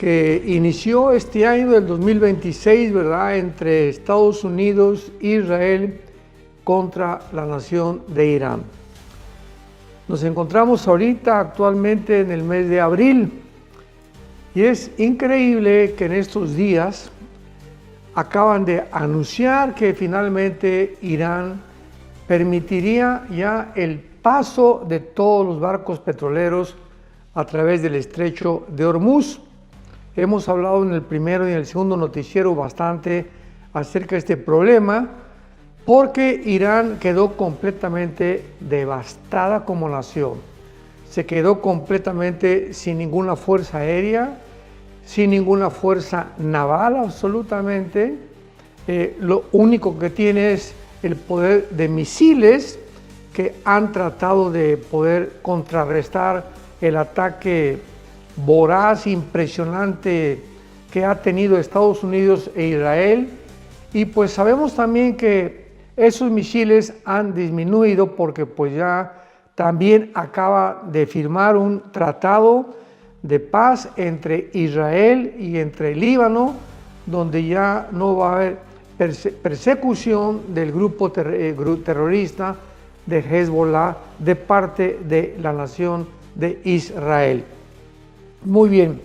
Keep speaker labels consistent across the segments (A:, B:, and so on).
A: que inició este año del 2026, ¿verdad?, entre Estados Unidos e Israel contra la nación de Irán. Nos encontramos ahorita actualmente en el mes de abril y es increíble que en estos días acaban de anunciar que finalmente Irán permitiría ya el paso de todos los barcos petroleros a través del estrecho de Hormuz. Hemos hablado en el primero y en el segundo noticiero bastante acerca de este problema, porque Irán quedó completamente devastada como nación. Se quedó completamente sin ninguna fuerza aérea, sin ninguna fuerza naval absolutamente. Lo único que tiene es el poder de misiles que han tratado de poder contrarrestar el ataque voraz, impresionante que ha tenido Estados Unidos e Israel. Y pues sabemos también que esos misiles han disminuido porque pues ya también acaba de firmar un tratado de paz entre Israel y entre Líbano, donde ya no va a haber persecución del grupo terrorista de Hezbollah de parte de la nación de Israel. Muy bien,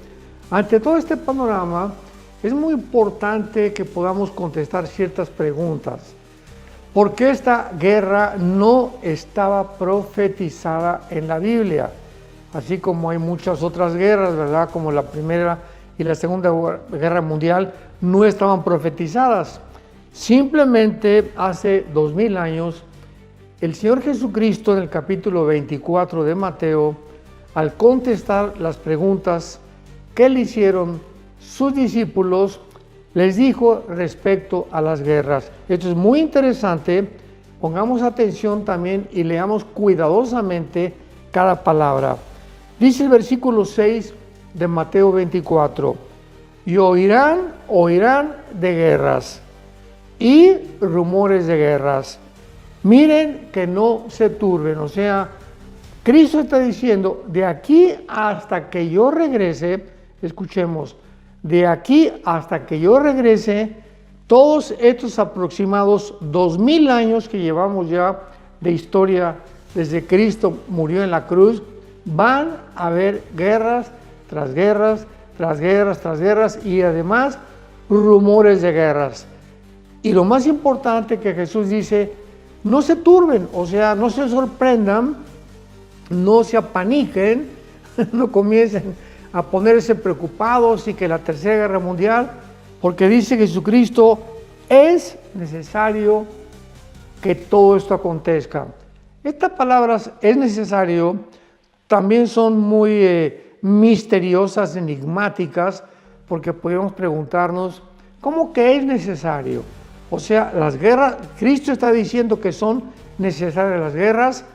A: ante todo este panorama es muy importante que podamos contestar ciertas preguntas. ¿Por qué esta guerra no estaba profetizada en la Biblia? Así como hay muchas otras guerras, ¿verdad? Como la Primera y la Segunda Guerra Mundial no estaban profetizadas. Simplemente hace 2000 años, el Señor Jesucristo en el capítulo 24 de Mateo, al contestar las preguntas que le hicieron sus discípulos, les dijo respecto a las guerras. Esto es muy interesante, pongamos atención también y leamos cuidadosamente cada palabra. Dice el versículo 6 de Mateo 24, y oirán de guerras y rumores de guerras. Miren que no se turben, o sea, Cristo está diciendo, de aquí hasta que yo regrese, escuchemos, de aquí hasta que yo regrese, todos estos aproximados 2000 años que llevamos ya de historia desde Cristo murió en la cruz, van a haber guerras tras guerras, tras guerras, tras guerras y además rumores de guerras. Y lo más importante que Jesús dice, no se turben, o sea, no se sorprendan, no se apaniquen, no comiencen a ponerse preocupados y que la Tercera Guerra Mundial, porque dice Jesucristo, es necesario que todo esto acontezca. Estas palabras, es necesario, también son muy misteriosas, enigmáticas, porque podemos preguntarnos, ¿cómo que es necesario? O sea, las guerras, Cristo está diciendo que son necesarias las guerras,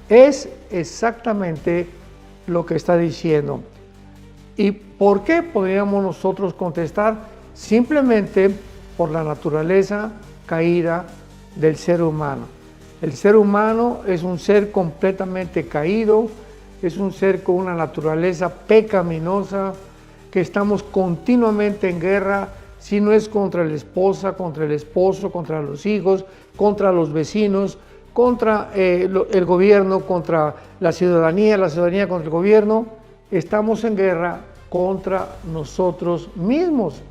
A: es exactamente lo que está diciendo. ¿Y por qué podríamos nosotros contestar? Simplemente por la naturaleza caída del ser humano. El ser humano es un ser completamente caído, es un ser con una naturaleza pecaminosa, que estamos continuamente en guerra, si no es contra la esposa, contra el esposo, contra los hijos, contra los vecinos, contra el gobierno, contra la ciudadanía contra el gobierno. Estamos en guerra contra nosotros mismos.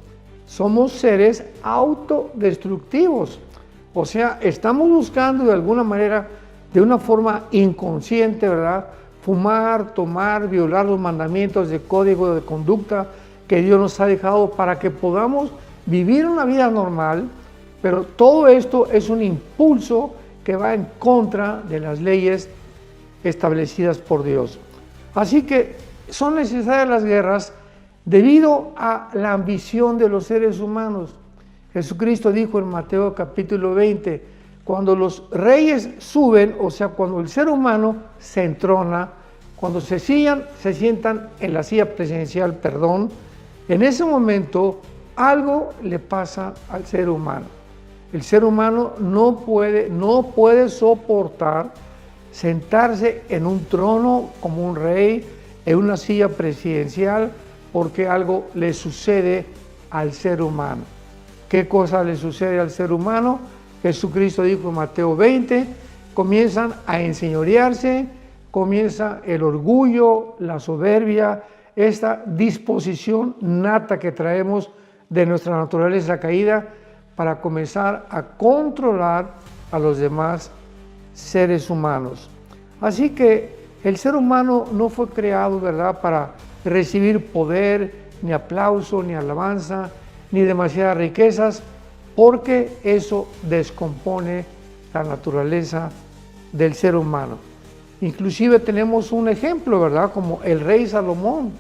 A: Somos seres autodestructivos. O sea, estamos buscando de alguna manera, de una forma inconsciente, ¿verdad?, fumar, tomar, violar los mandamientos del código de conducta que Dios nos ha dejado para que podamos vivir una vida normal, pero todo esto es un impulso que va en contra de las leyes establecidas por Dios. Así que son necesarias las guerras debido a la ambición de los seres humanos. Jesucristo dijo en Mateo capítulo 20, cuando los reyes suben, o sea, cuando el ser humano se entrona, cuando se sientan en la silla presidencial, en ese momento algo le pasa al ser humano. El ser humano no puede soportar sentarse en un trono como un rey, en una silla presidencial, porque algo le sucede al ser humano. ¿Qué cosa le sucede al ser humano? Jesucristo dijo en Mateo 20, comienzan a enseñorearse, comienza el orgullo, la soberbia, esta disposición nata que traemos de nuestra naturaleza caída para comenzar a controlar a los demás seres humanos. Así que el ser humano no fue creado, ¿verdad?, para recibir poder, ni aplauso, ni alabanza, ni demasiadas riquezas, porque eso descompone la naturaleza del ser humano. Inclusive tenemos un ejemplo, ¿verdad?, como el rey Salomón,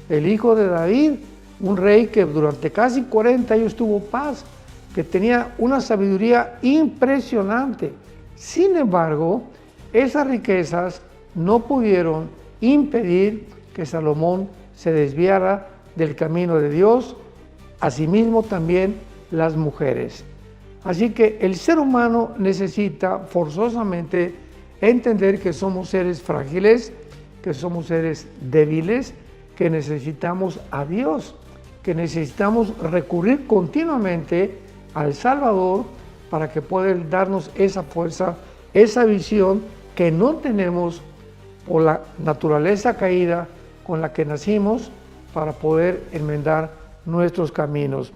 A: el hijo de David, un rey que durante casi 40 años tuvo paz, que tenía una sabiduría impresionante. Sin embargo, esas riquezas no pudieron impedir que Salomón se desviara del camino de Dios, asimismo también las mujeres. Así que el ser humano necesita forzosamente entender que somos seres frágiles, que somos seres débiles, que necesitamos a Dios, que necesitamos recurrir continuamente al Salvador para que pueda darnos esa fuerza, esa visión que no tenemos por la naturaleza caída con la que nacimos para poder enmendar nuestros caminos.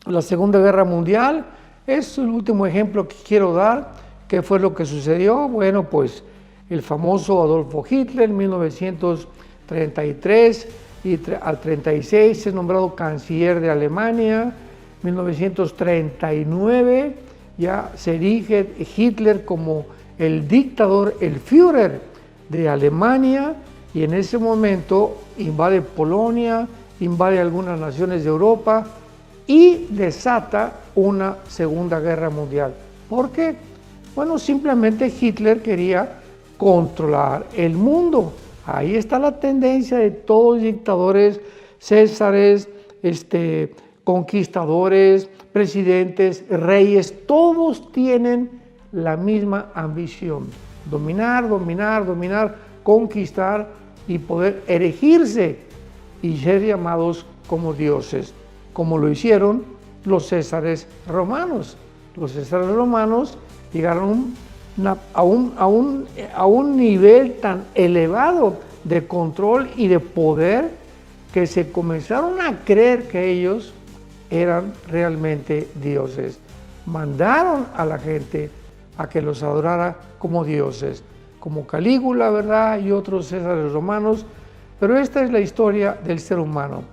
A: La Segunda Guerra Mundial es el último ejemplo que quiero dar. ¿Qué fue lo que sucedió? Bueno, pues el famoso Adolfo Hitler en 1933 y al 36 es nombrado canciller de Alemania. 1939 ya se erige Hitler como el dictador, el Führer de Alemania, y en ese momento invade Polonia, invade algunas naciones de Europa y desata una Segunda Guerra Mundial. ¿Por qué? Bueno, simplemente Hitler quería controlar el mundo. Ahí está la tendencia de todos los dictadores, césares, conquistadores, presidentes, reyes, todos tienen la misma ambición: dominar, dominar, dominar, conquistar y poder erigirse y ser llamados como dioses, como lo hicieron los césares romanos. Los césares romanos llegaron a un nivel tan elevado de control y de poder que se comenzaron a creer que ellos eran realmente dioses. Mandaron a la gente a que los adorara como dioses, como Calígula, ¿verdad?, y otros césares romanos. Pero esta es la historia del ser humano.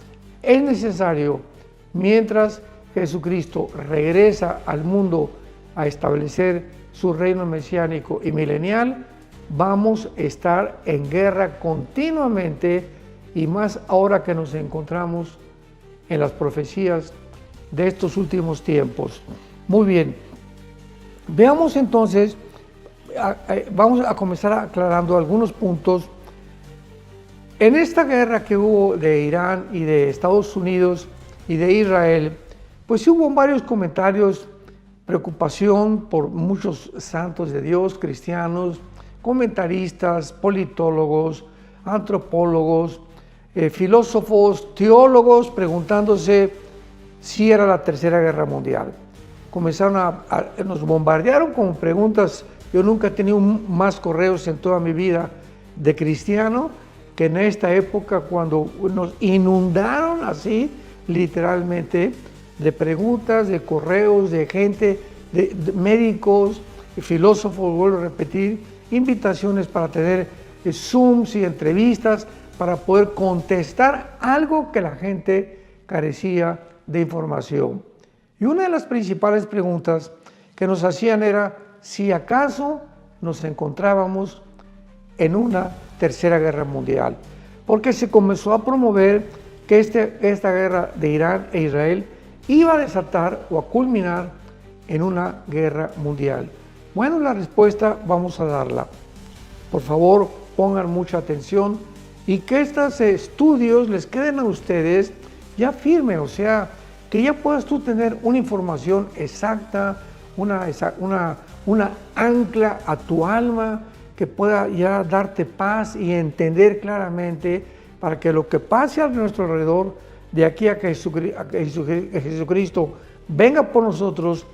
A: Es necesario, mientras Jesucristo regresa al mundo a establecer su reino mesiánico y milenial, vamos a estar en guerra continuamente, y más ahora que nos encontramos en las profecías de estos últimos tiempos. Muy bien, veamos entonces, vamos a comenzar aclarando algunos puntos. En esta guerra que hubo de Irán y de Estados Unidos y de Israel, pues hubo varios comentarios, preocupación por muchos santos de Dios, cristianos, comentaristas, politólogos, antropólogos, filósofos, teólogos, preguntándose si era la Tercera Guerra Mundial. Comenzaron nos bombardearon con preguntas. Yo nunca he tenido más correos en toda mi vida de cristiano que en esta época, cuando nos inundaron así, literalmente, de preguntas, de correos, de gente, de médicos, filósofos, vuelvo a repetir, invitaciones para tener Zooms y entrevistas para poder contestar algo que la gente carecía de información. Y una de las principales preguntas que nos hacían era si acaso nos encontrábamos en una Tercera Guerra Mundial, porque se comenzó a promover que esta guerra de Irán e Israel iba a desatar o a culminar en una guerra mundial. Bueno, la respuesta vamos a darla. Por favor, pongan mucha atención y que estos estudios les queden a ustedes ya firme, o sea, que ya puedas tú tener una información exacta, una ancla a tu alma que pueda ya darte paz y entender claramente para que lo que pase a nuestro alrededor, de aquí a que Jesucristo venga por nosotros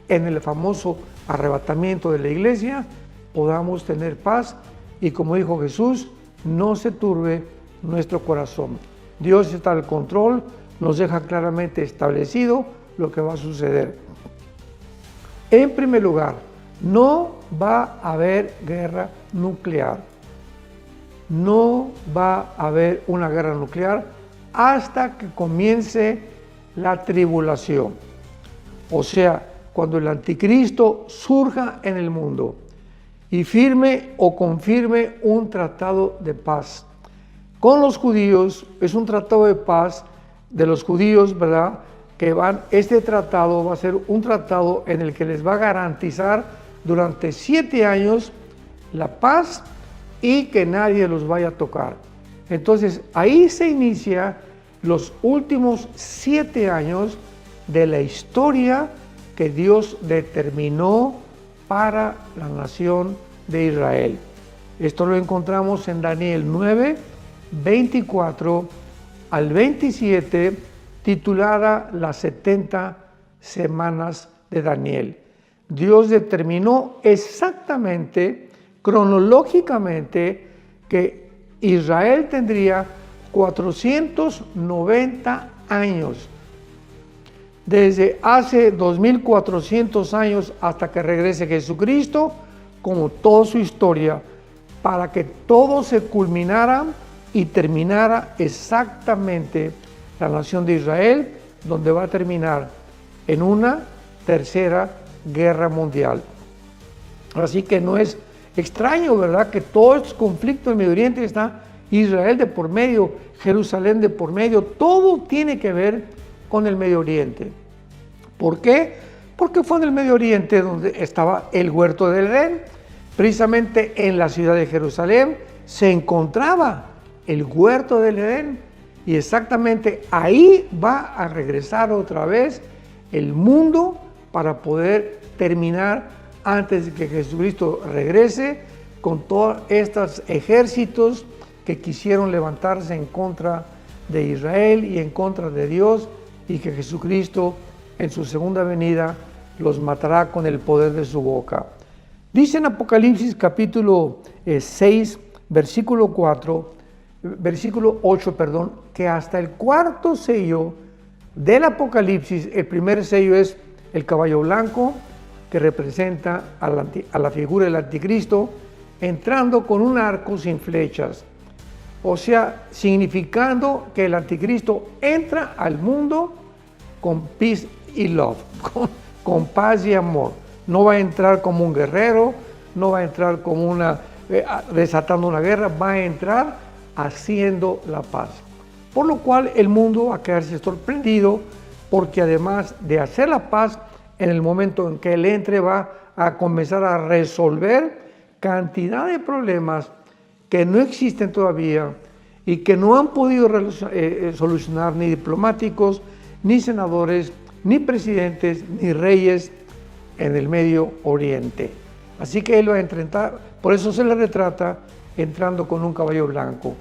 A: en el famoso arrebatamiento de la iglesia, podamos tener paz y, como dijo Jesús, no se turbe nuestro corazón. Dios está al control, nos deja claramente establecido lo que va a suceder. En primer lugar, no va a haber guerra nuclear. No va a haber una guerra nuclear hasta que comience la tribulación. O sea, cuando el anticristo surja en el mundo y firme o confirme un tratado de paz. Con los judíos, es un tratado de paz de los judíos, ¿verdad? Este tratado va a ser un tratado en el que les va a garantizar durante 7 años la paz y que nadie los vaya a tocar. Entonces, ahí se inicia los últimos 7 años de la historia que Dios determinó para la nación de Israel. Esto lo encontramos en Daniel 9, 24 al 27, titulada Las 70 semanas de Daniel. Dios determinó exactamente, cronológicamente, que Israel tendría 490 años, desde hace 2400 años hasta que regrese Jesucristo, como toda su historia, para que todo se culminara y terminara exactamente la nación de Israel, donde va a terminar en una tercera guerra mundial. Así que no es extraño, ¿verdad?, que todo este conflicto en Medio Oriente está Israel de por medio, Jerusalén de por medio, todo tiene que ver con el Medio Oriente. ¿Por qué? Porque fue en el Medio Oriente donde estaba el huerto del Edén. Precisamente en la ciudad de Jerusalén se encontraba el huerto del Edén, y exactamente ahí va a regresar otra vez el mundo para poder terminar antes de que Jesucristo regrese con todos estos ejércitos que quisieron levantarse en contra de Israel y en contra de Dios, y que Jesucristo en su segunda venida los matará con el poder de su boca. Dice en Apocalipsis capítulo 6, versículo 8, que hasta el cuarto sello del Apocalipsis, el primer sello es el caballo blanco, que representa a la figura del anticristo, entrando con un arco sin flechas. O sea, significando que el anticristo entra al mundo con peace y love, con paz y amor. No va a entrar como un guerrero, no va a entrar como desatando una guerra, va a entrar haciendo la paz. Por lo cual el mundo va a quedarse sorprendido, porque además de hacer la paz, en el momento en que él entre va a comenzar a resolver cantidad de problemas que no existen todavía y que no han podido solucionar ni diplomáticos, ni senadores, ni presidentes, ni reyes en el Medio Oriente. Así que él va a enfrentar, por eso se le retrata entrando con un caballo blanco.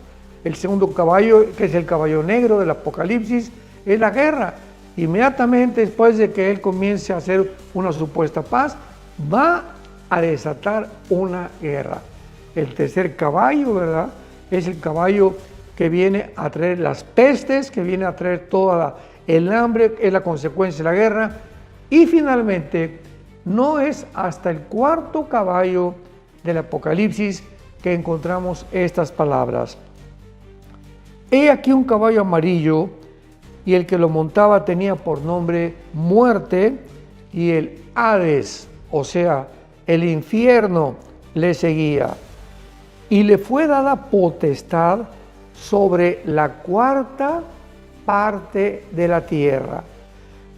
A: El segundo caballo, que es el caballo negro del Apocalipsis, es la guerra. Inmediatamente después de que él comience a hacer una supuesta paz, va a desatar una guerra. El tercer caballo, ¿verdad?, es el caballo que viene a traer las pestes, que viene a traer toda el hambre, es la consecuencia de la guerra. Y finalmente, no es hasta el cuarto caballo del Apocalipsis que encontramos estas palabras. He aquí un caballo amarillo, y el que lo montaba tenía por nombre Muerte, y el Hades, o sea, el infierno, le seguía. Y le fue dada potestad sobre la cuarta parte de la tierra,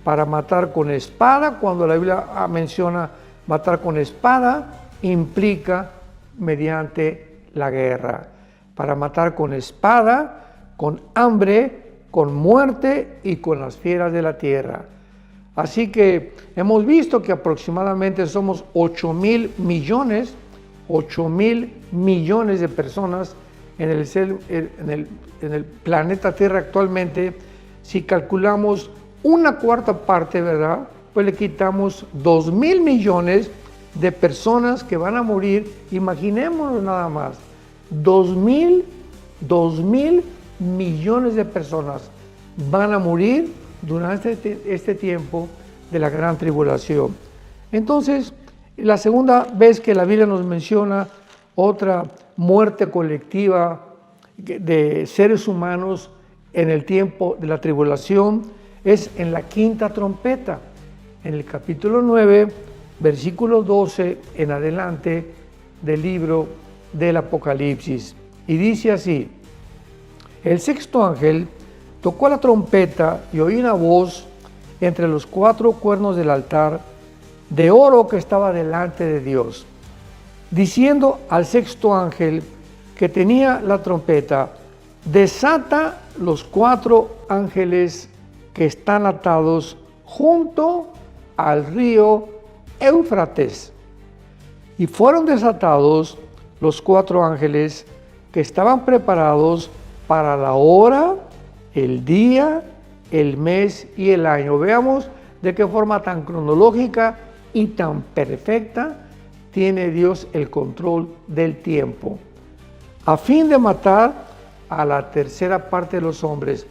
A: para matar con espada. Cuando la Biblia menciona matar con espada, implica mediante la guerra. Para matar con espada, con hambre, con muerte y con las fieras de la tierra. Así que hemos visto que aproximadamente somos 8,000 millones de personas en el planeta Tierra actualmente, si calculamos una cuarta parte, ¿verdad? Pues le quitamos 2.000 millones de personas que van a morir. Imaginémonos nada más, 2.000 millones de personas van a morir durante este tiempo de la gran tribulación. Entonces, la segunda vez que la Biblia nos menciona otra muerte colectiva de seres humanos en el tiempo de la tribulación es en la quinta trompeta, en el capítulo 9, versículo 12 en adelante del libro del Apocalipsis. Y dice así: el sexto ángel tocó la trompeta y oí una voz entre los 4 cuernos del altar de oro que estaba delante de Dios, diciendo al sexto ángel que tenía la trompeta: desata los 4 ángeles que están atados junto al río Éufrates. Y fueron desatados los 4 ángeles que estaban preparados para la hora, el día, el mes y el año. Veamos de qué forma tan cronológica y tan perfecta tiene Dios el control del tiempo, a fin de matar a la tercera parte de los hombres.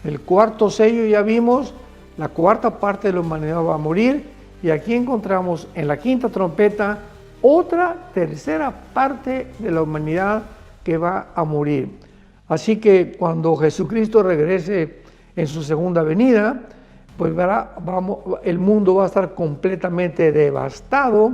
A: El cuarto sello, ya vimos, la cuarta parte de la humanidad va a morir, y aquí encontramos en la quinta trompeta otra tercera parte de la humanidad que va a morir. Así que cuando Jesucristo regrese en su segunda venida, pues el mundo va a estar completamente devastado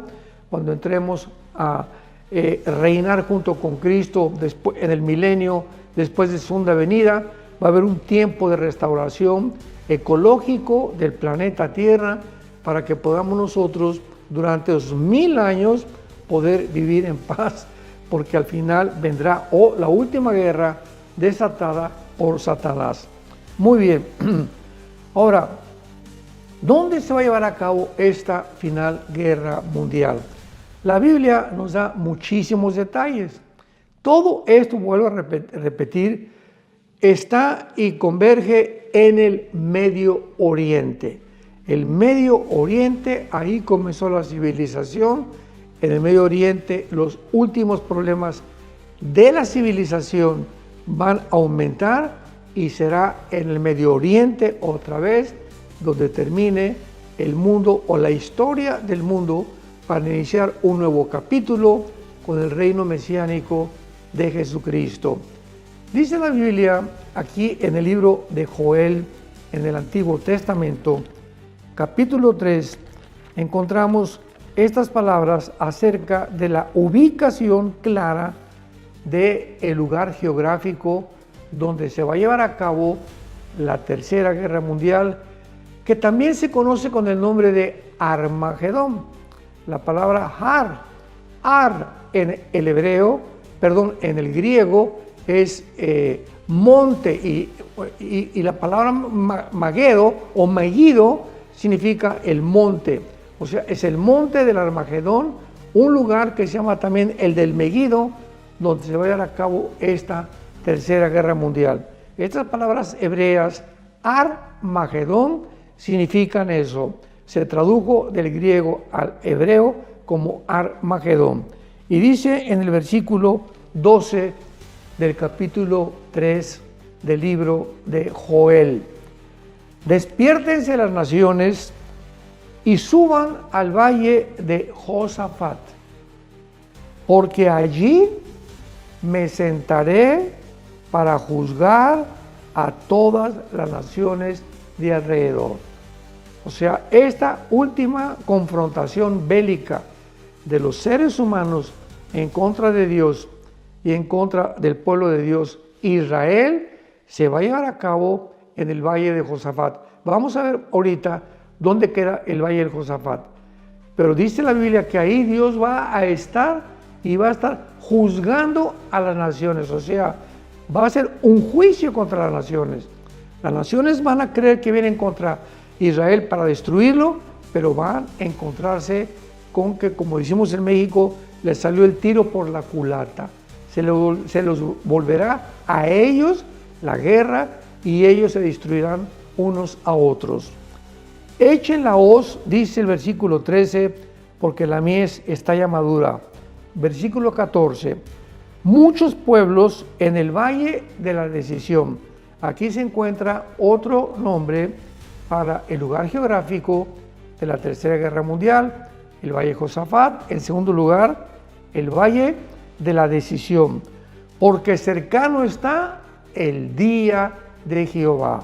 A: cuando entremos a reinar junto con Cristo después, en el milenio, después de su segunda venida. Va a haber un tiempo de restauración ecológico del planeta Tierra para que podamos nosotros durante 2000 años poder vivir en paz, porque al final vendrá la última guerra desatada por Satanás. Muy bien. Ahora, ¿dónde se va a llevar a cabo esta final guerra mundial? La Biblia nos da muchísimos detalles. Todo esto, vuelvo a repetir, está y converge en el Medio Oriente. El Medio Oriente, ahí comenzó la civilización. En el Medio Oriente, los últimos problemas de la civilización van a aumentar, y será en el Medio Oriente otra vez donde termine el mundo o la historia del mundo, para iniciar un nuevo capítulo con el reino mesiánico de Jesucristo. Dice la Biblia aquí en el libro de Joel, en el Antiguo Testamento, capítulo 3, encontramos estas palabras acerca de la ubicación clara del lugar geográfico donde se va a llevar a cabo la Tercera Guerra Mundial, que también se conoce con el nombre de Armagedón. La palabra ar en el hebreo, en el griego es monte, y la palabra Magedo o Megiddo significa el monte. O sea, es el monte del Armagedón, un lugar que se llama también el del Megiddo, donde se va a llevar a cabo esta Tercera Guerra Mundial. Estas palabras hebreas, Armagedón, significan eso. Se tradujo del griego al hebreo como Armagedón. Y dice en el versículo 12 del capítulo 3 del libro de Joel: despiértense las naciones y suban al valle de Josafat, porque allí me sentaré para juzgar a todas las naciones de alrededor. O sea, esta última confrontación bélica de los seres humanos en contra de Dios y en contra del pueblo de Dios, Israel, se va a llevar a cabo en el valle de Josafat. Vamos a ver ahorita dónde queda el valle de Josafat. Pero dice la Biblia que ahí Dios va a estar y va a estar juzgando a las naciones. O sea, va a ser un juicio contra las naciones. Las naciones van a creer que vienen contra Israel para destruirlo, pero van a encontrarse con que, como decimos en México, les salió el tiro por la culata. se los volverá a ellos la guerra y ellos se destruirán unos a otros. Echen la hoz, dice el versículo 13, porque la mies está ya madura. Versículo 14, muchos pueblos en el valle de la decisión. Aquí se encuentra otro nombre para el lugar geográfico de la Tercera Guerra Mundial, el Valle Josafat. En segundo lugar, el Valle de la Decisión, porque cercano está el día de Jehová.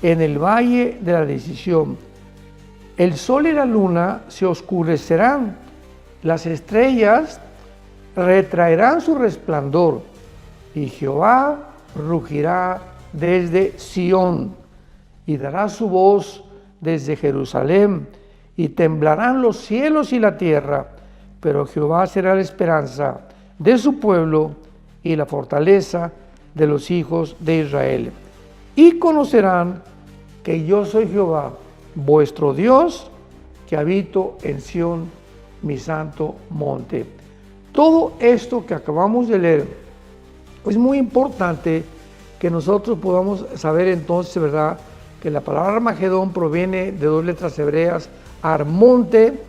A: En el Valle de la Decisión, el sol y la luna se oscurecerán, las estrellas retraerán su resplandor, y Jehová rugirá desde Sión, y dará su voz desde Jerusalén, y temblarán los cielos y la tierra, pero Jehová será la esperanza de su pueblo y la fortaleza de los hijos de Israel. Y conocerán que yo soy Jehová, vuestro Dios, que habito en Sión, mi santo monte. Todo esto que acabamos de leer es muy importante que nosotros podamos saber entonces, ¿verdad?, que la palabra Armagedón proviene de dos letras hebreas, Armonte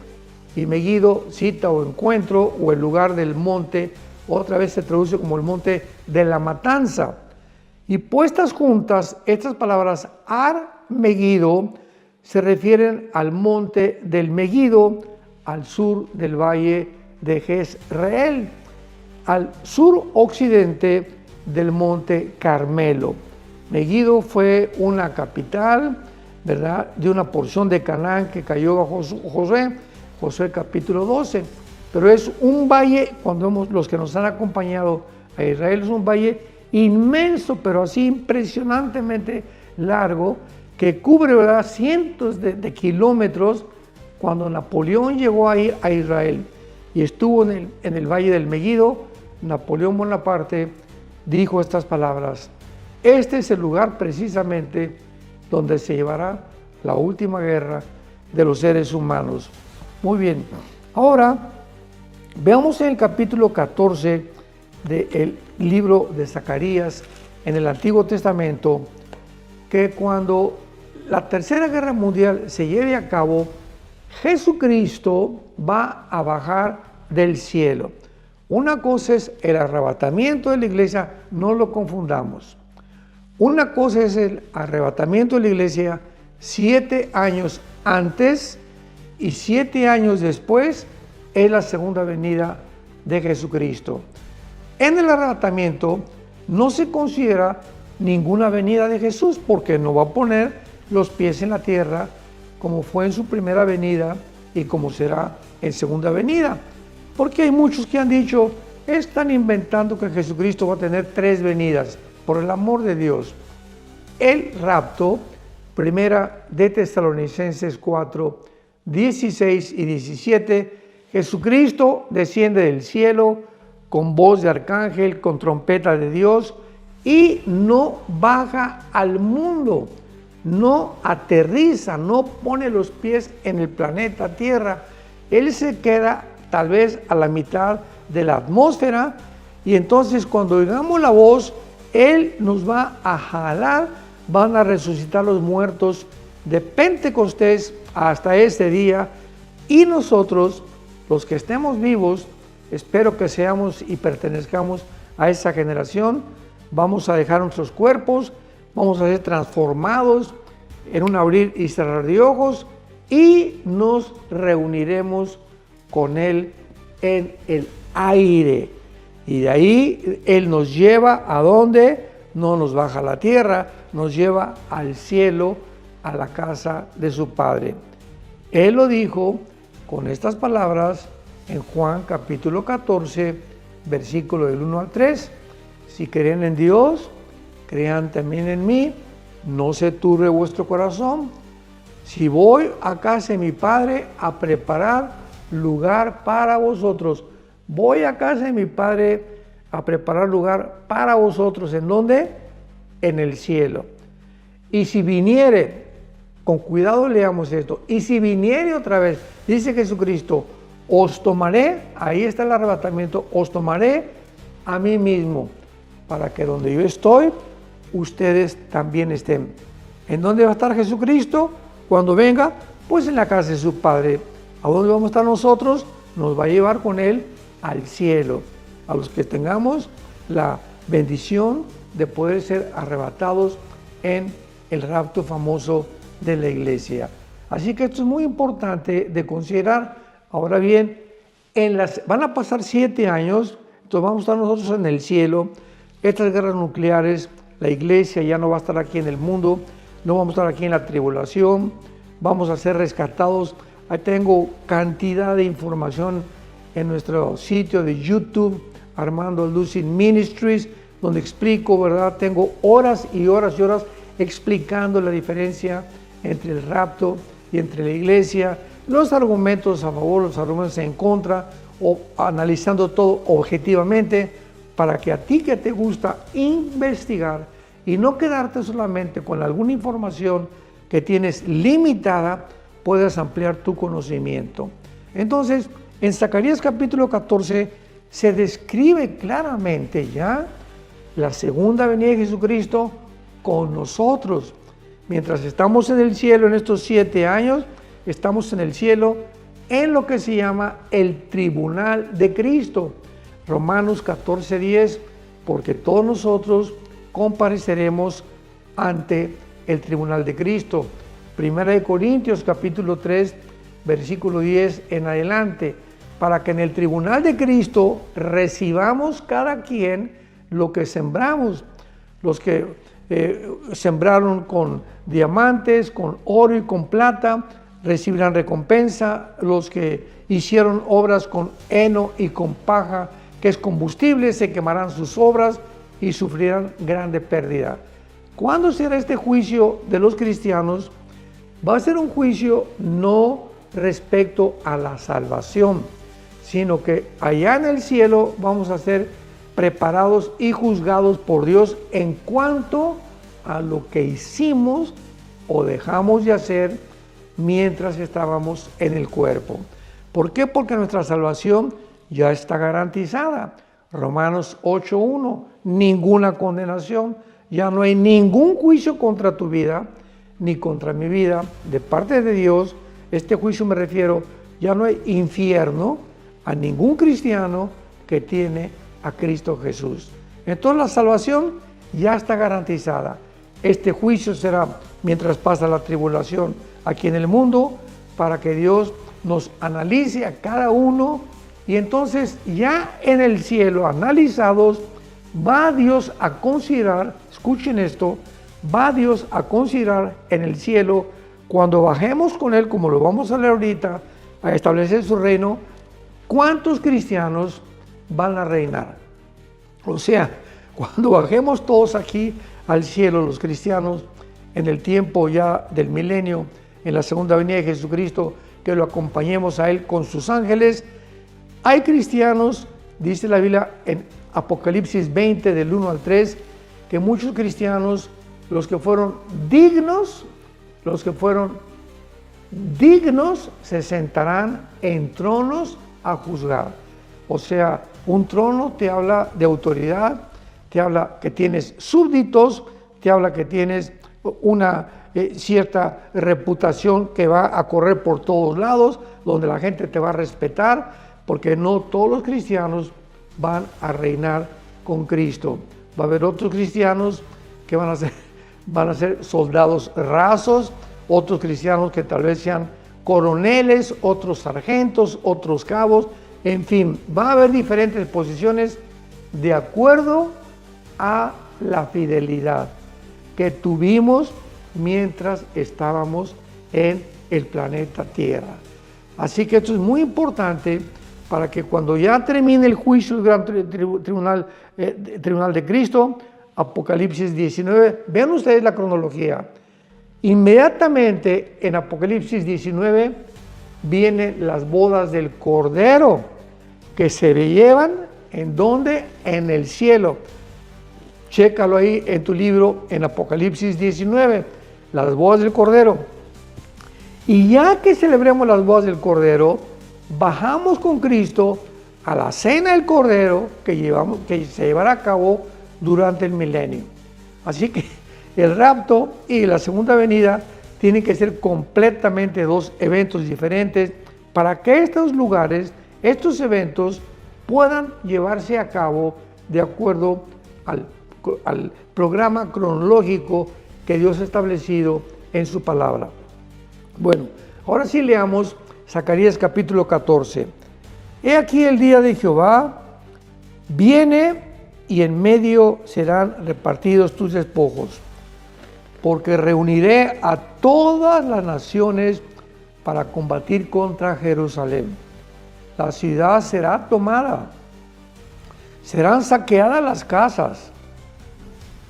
A: y Megido, cita o encuentro, o el lugar del monte, otra vez se traduce como el monte de la matanza. Y puestas juntas, estas palabras Ar-Megido se refieren al monte del Megido, al sur del valle de Jezreel, al sur occidente del monte Carmelo. Megido fue una capital, ¿verdad?, de una porción de Canaán que cayó bajo Josué capítulo 12, pero es un valle, cuando vemos los que nos han acompañado a Israel, es un valle inmenso, pero así impresionantemente largo, que cubre, ¿verdad?, cientos de kilómetros. Cuando Napoleón llegó ahí a Israel y estuvo en el valle del Megido, Napoleón Bonaparte dijo estas palabras: este es el lugar precisamente donde se llevará la última guerra de los seres humanos. Muy bien, ahora veamos en el capítulo 14 del libro de Zacarías en el Antiguo Testamento que cuando la Tercera Guerra Mundial se lleve a cabo, Jesucristo va a bajar del cielo. Una cosa es el arrebatamiento de la iglesia, no lo confundamos. Una cosa es el arrebatamiento de la iglesia 7 años antes y 7 años después es la segunda venida de Jesucristo. En el arrebatamiento no se considera ninguna venida de Jesús porque no va a poner los pies en la tierra como fue en su primera venida y como será en segunda venida. Porque hay muchos que han dicho, están inventando que Jesucristo va a tener 3 venidas. Por el amor de Dios. El rapto, primera de Tesalonicenses 4, 16 y 17, Jesucristo desciende del cielo con voz de arcángel, con trompeta de Dios, y no baja al mundo, no aterriza, no pone los pies en el planeta Tierra. Él se queda tal vez a la mitad de la atmósfera, y entonces cuando oigamos la voz, Él nos va a jalar, van a resucitar los muertos de Pentecostés hasta este día, y nosotros, los que estemos vivos, espero que seamos y pertenezcamos a esa generación, vamos a dejar nuestros cuerpos, vamos a ser transformados en un abrir y cerrar de ojos, y nos reuniremos con Él en el aire. Y de ahí Él nos lleva a donde no nos baja a la tierra, nos lleva al cielo, a la casa de su Padre. Él lo dijo con estas palabras en Juan capítulo 14, versículo del 1 al 3. Si creen en Dios, crean también en mí, no se turbe vuestro corazón. Si voy a casa de mi Padre a preparar lugar para vosotros, voy a casa de mi Padre a preparar lugar para vosotros. ¿En dónde? En el cielo. Y si viniere, con cuidado leamos esto, y si viniere otra vez, dice Jesucristo, os tomaré, ahí está el arrebatamiento, os tomaré a mí mismo, para que donde yo estoy, ustedes también estén. ¿En dónde va a estar Jesucristo cuando venga? Pues en la casa de su Padre. ¿A dónde vamos a estar nosotros? Nos va a llevar con Él al cielo. A los que tengamos la bendición de poder ser arrebatados en el rapto famoso de la iglesia. Así que esto es muy importante de considerar. Ahora bien, van a pasar 7 años, entonces vamos a estar nosotros en el cielo. Estas guerras nucleares, la iglesia ya no va a estar aquí en el mundo, no vamos a estar aquí en la tribulación, vamos a ser rescatados. Ahí tengo cantidad de información en nuestro sitio de YouTube, Armando Lucid Ministries, donde explico, ¿verdad? Tengo horas y horas y horas explicando la diferencia entre el rapto y entre la iglesia, los argumentos a favor, los argumentos en contra, o analizando todo objetivamente, para que a ti que te gusta investigar y no quedarte solamente con alguna información que tienes limitada, puedas ampliar tu conocimiento. Entonces, en Zacarías capítulo 14 se describe claramente ya la segunda venida de Jesucristo con nosotros. Mientras estamos en el cielo en estos 7 años, estamos en el cielo en lo que se llama el tribunal de Cristo. Romanos 14:10, porque todos nosotros compareceremos ante el tribunal de Cristo. Primera de Corintios capítulo 3, versículo 10 en adelante, para que en el tribunal de Cristo recibamos cada quien lo que sembramos. Los que sembraron con diamantes, con oro y con plata, recibirán recompensa. Los que hicieron obras con heno y con paja, que es combustible, se quemarán sus obras y sufrirán grande pérdida. ¿Cuándo será este juicio de los cristianos? Va a ser un juicio no respecto a la salvación, sino que allá en el cielo vamos a ser preparados y juzgados por Dios en cuanto a lo que hicimos o dejamos de hacer mientras estábamos en el cuerpo. ¿Por qué? Porque nuestra salvación ya está garantizada. Romanos 8:1, ninguna condenación, ya no hay ningún juicio contra tu vida, ni contra mi vida, de parte de Dios. Este juicio me refiero, ya no hay infierno a ningún cristiano que tiene a Cristo Jesús. Entonces la salvación ya está garantizada. Este juicio será mientras pasa la tribulación aquí en el mundo, para que Dios nos analice a cada uno, y entonces ya en el cielo, analizados, va Dios a considerar, escuchen esto, va Dios a considerar en el cielo, cuando bajemos con Él, como lo vamos a leer ahorita, a establecer su reino, ¿cuántos cristianos van a reinar? O sea, cuando bajemos todos aquí al cielo, los cristianos, en el tiempo ya del milenio, en la segunda venida de Jesucristo, que lo acompañemos a Él con sus ángeles, hay cristianos, dice la Biblia en Apocalipsis 20, del 1 al 3, que muchos cristianos, los que fueron dignos, se sentarán en tronos a juzgar. O sea, un trono te habla de autoridad, te habla que tienes súbditos, te habla que tienes una cierta reputación que va a correr por todos lados, donde la gente te va a respetar, porque no todos los cristianos van a reinar con Cristo. Va a haber otros cristianos que van a ser soldados rasos, otros cristianos que tal vez sean coroneles, otros sargentos, otros cabos, en fin, va a haber diferentes posiciones de acuerdo a la fidelidad que tuvimos mientras estábamos en el planeta Tierra. Así que esto es muy importante para que cuando ya termine el juicio del gran tribunal de Cristo, Apocalipsis 19, vean ustedes la cronología. Inmediatamente en Apocalipsis 19 vienen las bodas del Cordero, que se llevan ¿en dónde? En el cielo. Chécalo ahí en tu libro, en Apocalipsis 19, las bodas del Cordero. Y ya que celebremos las bodas del Cordero, bajamos con Cristo a la cena del Cordero que se llevará a cabo durante el milenio. Así que el rapto y la segunda venida tienen que ser completamente dos eventos diferentes para que estos lugares, estos eventos puedan llevarse a cabo de acuerdo al programa cronológico que Dios ha establecido en su palabra. Bueno, ahora sí leamos Zacarías capítulo 14. He aquí el día de Jehová viene y en medio serán repartidos tus despojos, porque reuniré a todas las naciones para combatir contra Jerusalén. La ciudad será tomada, serán saqueadas las casas,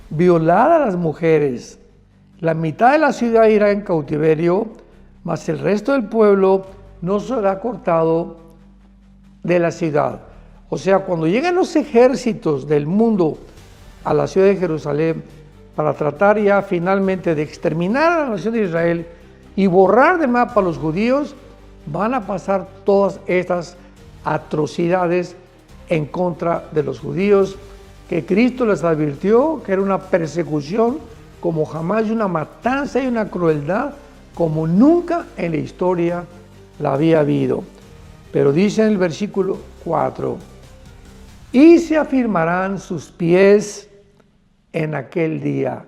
A: violadas las mujeres. La mitad de la ciudad irá en cautiverio, mas el resto del pueblo no será cortado de la ciudad. O sea, cuando lleguen los ejércitos del mundo a la ciudad de Jerusalén para tratar ya finalmente de exterminar a la nación de Israel y borrar de mapa a los judíos, van a pasar todas estas atrocidades en contra de los judíos, que Cristo les advirtió que era una persecución como jamás, y una matanza y una crueldad como nunca en la historia la había habido. Pero dice en el versículo 4, y se afirmarán sus pies en aquel día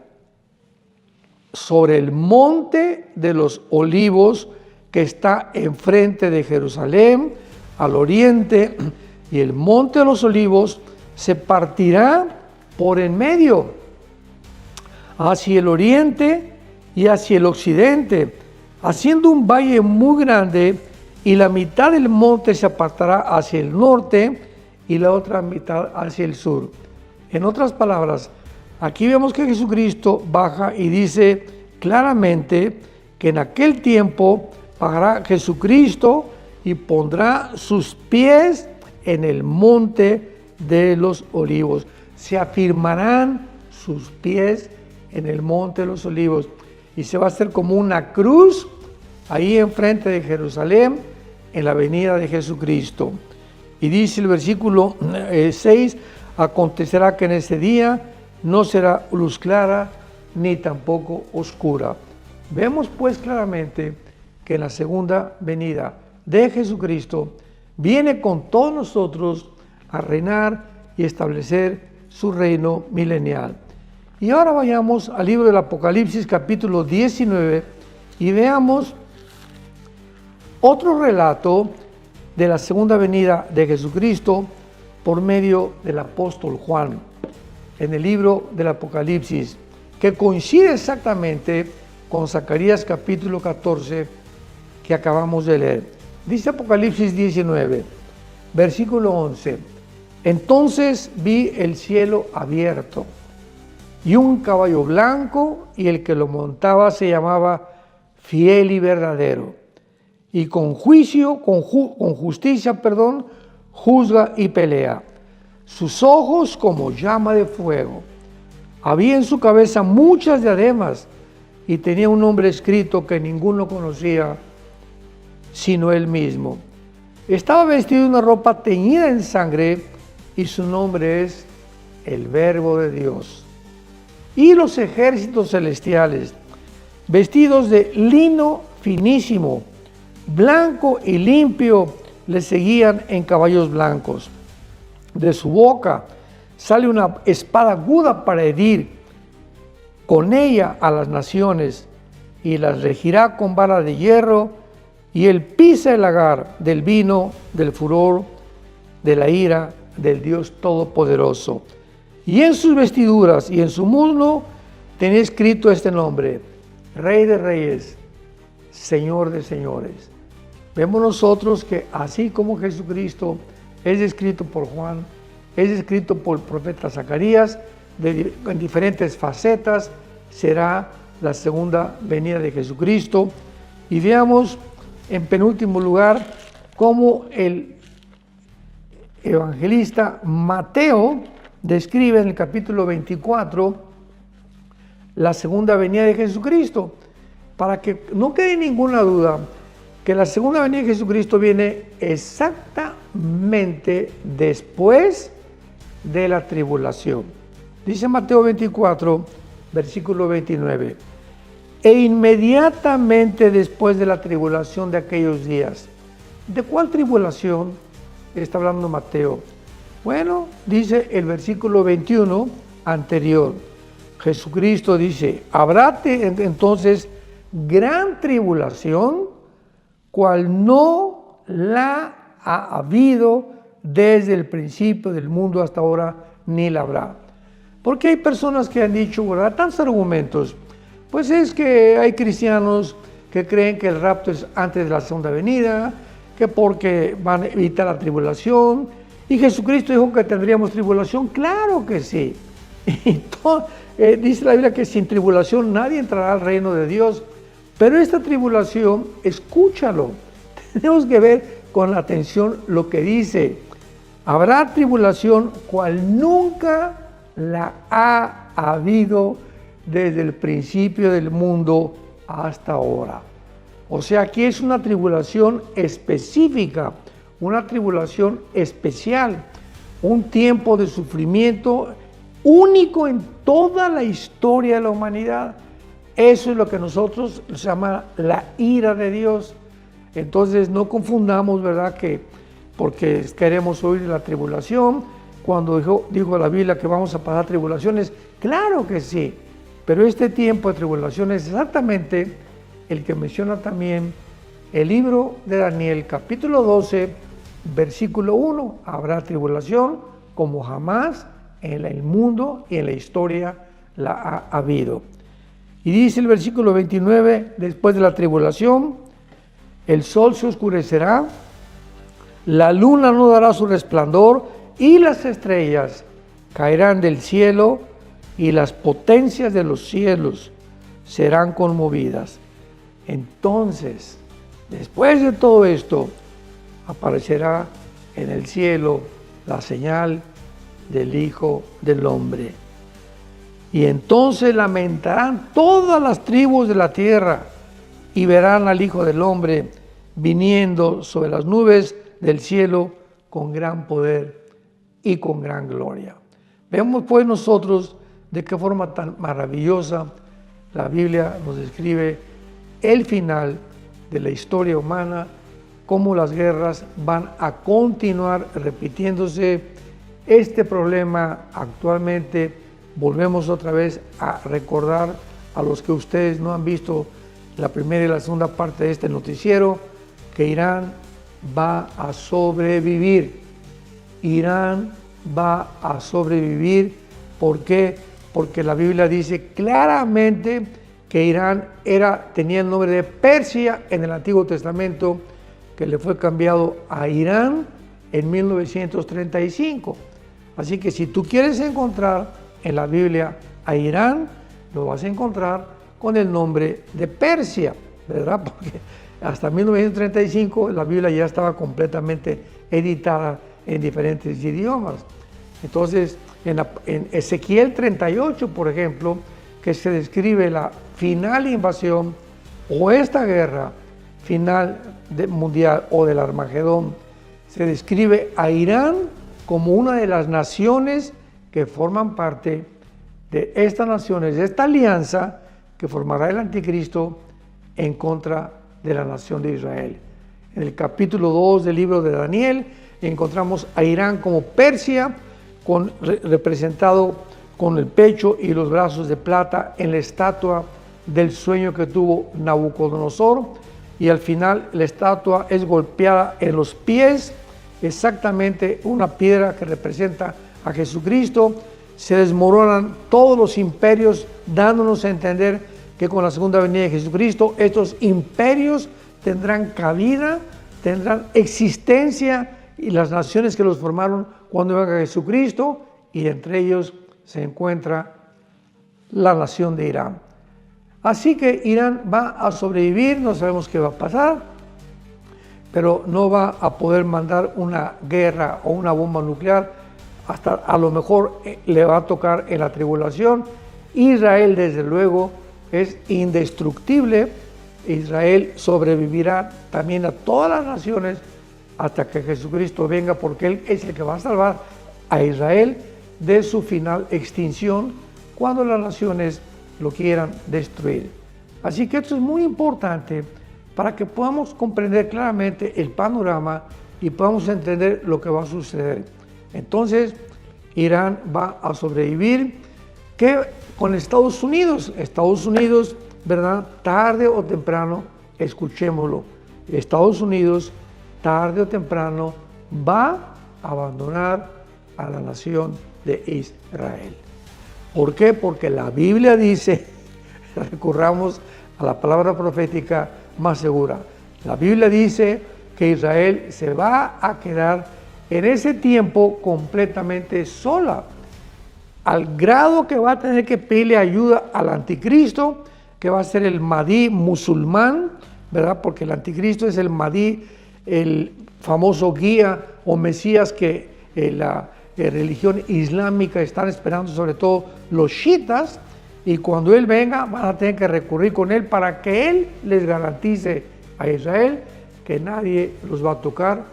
A: sobre el monte de los olivos que está enfrente de Jerusalén, al oriente, y el monte de los olivos se partirá por en medio, hacia el oriente y hacia el occidente, haciendo un valle muy grande, y la mitad del monte se apartará hacia el norte y la otra mitad hacia el sur. En otras palabras, aquí vemos que Jesucristo baja y dice claramente que en aquel tiempo bajará Jesucristo y pondrá sus pies en el monte de los olivos. Se afirmarán sus pies en el monte de los olivos y se va a hacer como una cruz ahí enfrente de Jerusalén en la venida de Jesucristo. Y dice el versículo 6, acontecerá que en ese día no será luz clara ni tampoco oscura. Vemos pues claramente que en la segunda venida de Jesucristo viene con todos nosotros a reinar y establecer su reino milenial. Y ahora vayamos al libro del Apocalipsis capítulo 19 y veamos otro relato de la segunda venida de Jesucristo por medio del apóstol Juan en el libro del Apocalipsis, que coincide exactamente con Zacarías capítulo 14 que acabamos de leer. Dice Apocalipsis 19, versículo 11, entonces vi el cielo abierto y un caballo blanco, y el que lo montaba se llamaba Fiel y Verdadero, y con justicia, juzga y pelea. Sus ojos como llama de fuego. Había en su cabeza muchas diademas, y tenía un nombre escrito que ninguno conocía sino él mismo. Estaba vestido de una ropa teñida en sangre, y su nombre es el Verbo de Dios. Y los ejércitos celestiales, vestidos de lino finísimo, blanco y limpio, le seguían en caballos blancos. De su boca sale una espada aguda para herir con ella a las naciones, y las regirá con vara de hierro, y él pisa el lagar del vino del furor de la ira del Dios Todopoderoso. Y en sus vestiduras y en su muslo tenía escrito este nombre: Rey de Reyes, Señor de Señores. Vemos nosotros que así como Jesucristo es descrito por Juan, es descrito por el profeta Zacarías, en diferentes facetas, será la segunda venida de Jesucristo. Y veamos en penúltimo lugar cómo el evangelista Mateo describe en el capítulo 24 la segunda venida de Jesucristo, para que no quede ninguna duda que la segunda venida de Jesucristo viene exactamente inmediatamente después de la tribulación. Dice Mateo 24, versículo 29. E inmediatamente después de la tribulación de aquellos días. ¿De cuál tribulación está hablando Mateo? Bueno, dice el versículo 21 anterior. Jesucristo dice, habrá entonces gran tribulación, cual no la ha habido desde el principio del mundo hasta ahora, ni la habrá. Porque hay personas que han dicho, ¿verdad?, tantos argumentos. Pues es que hay cristianos que creen que el rapto es antes de la segunda venida, que porque van a evitar la tribulación. Y Jesucristo dijo que tendríamos tribulación. Claro que sí. Y dice la Biblia que sin tribulación nadie entrará al reino de Dios. Pero esta tribulación, escúchalo, tenemos que ver con atención lo que dice. Habrá tribulación cual nunca la ha habido desde el principio del mundo hasta ahora. O sea, aquí es una tribulación específica, una tribulación especial, un tiempo de sufrimiento único en toda la historia de la humanidad. Eso es lo que nosotros se llama la ira de Dios. Entonces no confundamos, ¿verdad?, que porque queremos oír la tribulación, cuando dijo la Biblia que vamos a pasar tribulaciones, claro que sí, pero este tiempo de tribulación es exactamente el que menciona también el libro de Daniel, capítulo 12, versículo 1, habrá tribulación como jamás en el mundo y en la historia la ha habido. Y dice el versículo 29, después de la tribulación, el sol se oscurecerá, la luna no dará su resplandor y las estrellas caerán del cielo y las potencias de los cielos serán conmovidas. Entonces, después de todo esto, aparecerá en el cielo la señal del Hijo del Hombre. Y entonces lamentarán todas las tribus de la tierra y verán al Hijo del Hombre viniendo sobre las nubes del cielo con gran poder y con gran gloria. Vemos pues nosotros de qué forma tan maravillosa la Biblia nos describe el final de la historia humana, cómo las guerras van a continuar repitiéndose. Este problema actualmente, volvemos otra vez a recordar a los que ustedes no han visto la primera y la segunda parte de este noticiero, que Irán va a sobrevivir. Irán va a sobrevivir. ¿Por qué? Porque la Biblia dice claramente que Irán tenía el nombre de Persia en el Antiguo Testamento, que le fue cambiado a Irán en 1935. Así que si tú quieres encontrar en la Biblia a Irán, lo vas a encontrar con el nombre de Persia, ¿verdad? Porque hasta 1935 la Biblia ya estaba completamente editada en diferentes idiomas. Entonces, en Ezequiel 38, por ejemplo, que se describe la final invasión o esta guerra final mundial o del Armagedón, se describe a Irán como una de las naciones que forman parte de estas naciones, de esta alianza que formará el anticristo en contra de la nación de Israel. En el capítulo 2 del libro de Daniel encontramos a Irán como Persia, representado con el pecho y los brazos de plata en la estatua del sueño que tuvo Nabucodonosor, y al final la estatua es golpeada en los pies, exactamente una piedra que representa a Jesucristo. Se desmoronan todos los imperios, dándonos a entender que con la segunda venida de Jesucristo estos imperios tendrán cabida, tendrán existencia, y las naciones que los formaron cuando venga Jesucristo, y entre ellos se encuentra la nación de Irán. Así que Irán va a sobrevivir, no sabemos qué va a pasar, pero no va a poder mandar una guerra o una bomba nuclear, hasta a lo mejor le va a tocar en la tribulación. Israel, desde luego, es indestructible. Israel sobrevivirá también a todas las naciones hasta que Jesucristo venga, porque Él es el que va a salvar a Israel de su final extinción cuando las naciones lo quieran destruir. Así que esto es muy importante para que podamos comprender claramente el panorama y podamos entender lo que va a suceder. Entonces, Irán va a sobrevivir. ¿Qué con Estados Unidos? Estados Unidos, ¿verdad? Tarde o temprano, escuchémoslo, Estados Unidos, tarde o temprano, va a abandonar a la nación de Israel. ¿Por qué? Porque la Biblia dice, recurramos a la palabra profética más segura. La Biblia dice que Israel se va a quedar en ese tiempo completamente sola, al grado que va a tener que pedirle ayuda al anticristo, que va a ser el Mahdi musulmán, ¿verdad? Porque el anticristo es el Mahdi, el famoso guía o Mesías que la religión islámica están esperando, sobre todo los chiitas, y cuando él venga van a tener que recurrir con él para que él les garantice a Israel que nadie los va a tocar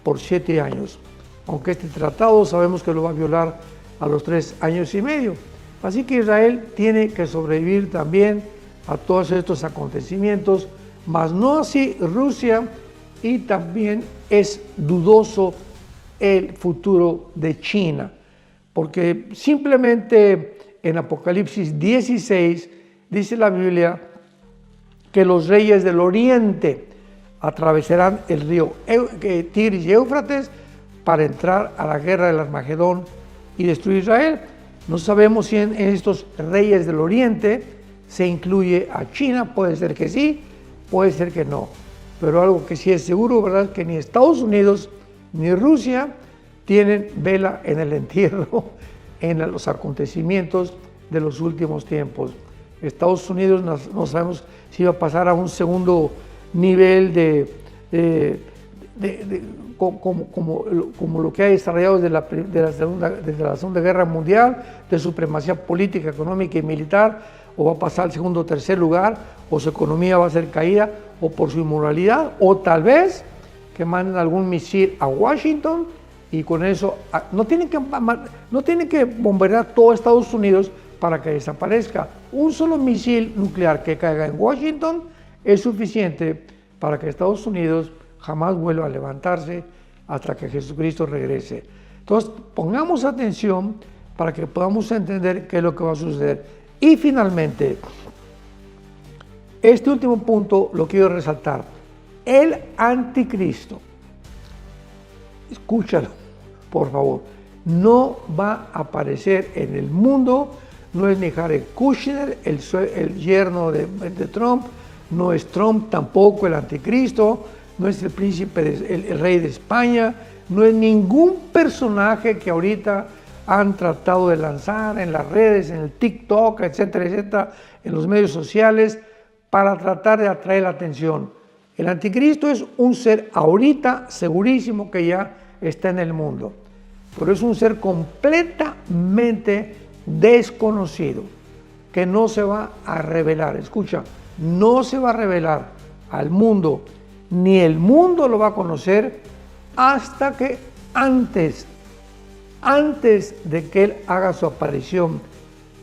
A: por 7 años. Aunque este tratado sabemos que lo va a violar a los 3 años y medio. Así que Israel tiene que sobrevivir también a todos estos acontecimientos, mas no así Rusia, y también es dudoso el futuro de China, porque simplemente en Apocalipsis 16 dice la Biblia que los reyes del oriente atravesarán el río Tigris y Éufrates para entrar a la guerra del Armagedón y destruir Israel. No sabemos si en estos reyes del oriente se incluye a China, puede ser que sí, puede ser que no, pero algo que sí es seguro, ¿verdad?, que ni Estados Unidos ni Rusia tienen vela en el entierro en los acontecimientos de los últimos tiempos. Estados Unidos no sabemos si va a pasar a un segundo nivel como lo que ha desarrollado desde la Segunda Guerra Mundial, de supremacía política, económica y militar, o va a pasar al segundo o tercer lugar, o su economía va a ser caída, o por su inmoralidad, o tal vez que manden algún misil a Washington y con eso no tienen que bombardear todo Estados Unidos para que desaparezca. Un solo misil nuclear que caiga en Washington es suficiente para que Estados Unidos jamás vuelva a levantarse hasta que Jesucristo regrese. Entonces, pongamos atención para que podamos entender qué es lo que va a suceder. Y finalmente, este último punto lo quiero resaltar. El anticristo, escúchalo, por favor, no va a aparecer en el mundo, no es ni Jared Kushner, el yerno de Trump, no es Trump tampoco el anticristo, no es el príncipe, el rey de España, no es ningún personaje que ahorita han tratado de lanzar en las redes, en el TikTok, etcétera, etcétera, en los medios sociales, para tratar de atraer la atención. El anticristo es un ser ahorita segurísimo que ya está en el mundo, pero es un ser completamente desconocido, que no se va a revelar. Escucha, no se va a revelar al mundo, ni el mundo lo va a conocer hasta que antes de que él haga su aparición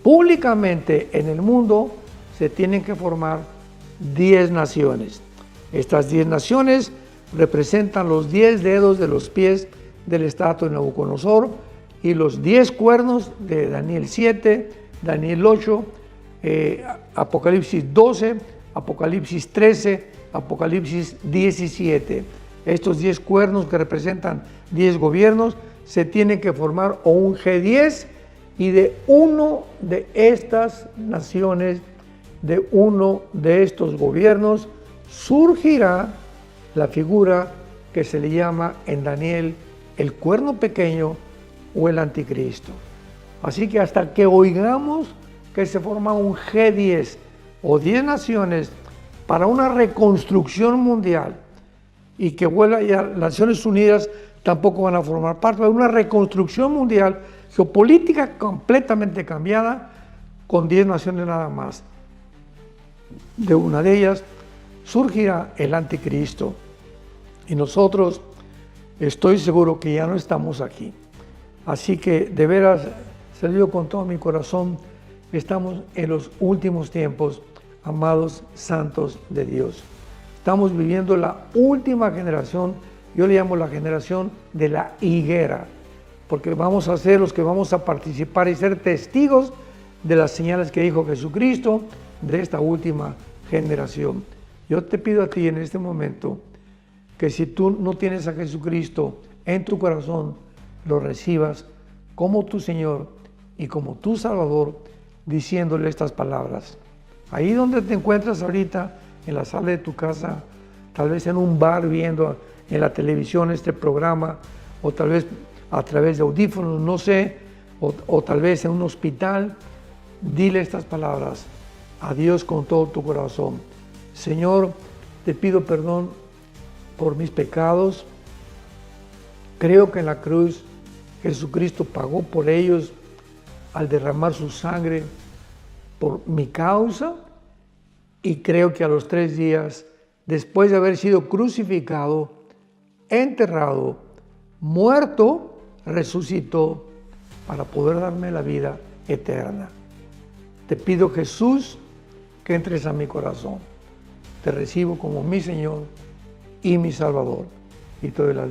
A: públicamente en el mundo, se tienen que formar 10 naciones. Estas 10 naciones representan los 10 dedos de los pies del estatua de Nabucodonosor y los 10 cuernos de Daniel 7, Daniel 8, Apocalipsis 12, Apocalipsis 13, Apocalipsis 17. Estos 10 cuernos que representan 10 gobiernos se tienen que formar o un G10, y de uno de estas naciones, de uno de estos gobiernos, surgirá la figura que se le llama en Daniel el cuerno pequeño o el anticristo. Así que hasta que oigamos que se forma un G10 o 10 naciones para una reconstrucción mundial, y que vuelva ya, las Naciones Unidas tampoco van a formar parte de una reconstrucción mundial geopolítica completamente cambiada, con 10 naciones nada más. De una de ellas surgirá el anticristo, y nosotros estoy seguro que ya no estamos aquí. Así que de veras, se lo digo con todo mi corazón, estamos en los últimos tiempos, amados santos de Dios. Estamos viviendo la última generación, yo le llamo la generación de la higuera, porque vamos a ser los que vamos a participar y ser testigos de las señales que dijo Jesucristo de esta última generación. Yo te pido a ti en este momento que si tú no tienes a Jesucristo en tu corazón, lo recibas como tu Señor y como tu Salvador, diciéndole estas palabras. Ahí donde te encuentras ahorita, en la sala de tu casa, tal vez en un bar viendo en la televisión este programa, o tal vez a través de audífonos, no sé, o tal vez en un hospital, dile estas palabras a Dios con todo tu corazón. Señor, te pido perdón por mis pecados. Creo que en la cruz Jesucristo pagó por ellos al derramar su sangre por mi causa, y creo que a los 3 días, después de haber sido crucificado, enterrado, muerto, resucitó para poder darme la vida eterna. Te pido, Jesús, que entres a mi corazón. Te recibo como mi Señor y mi Salvador, y te doy las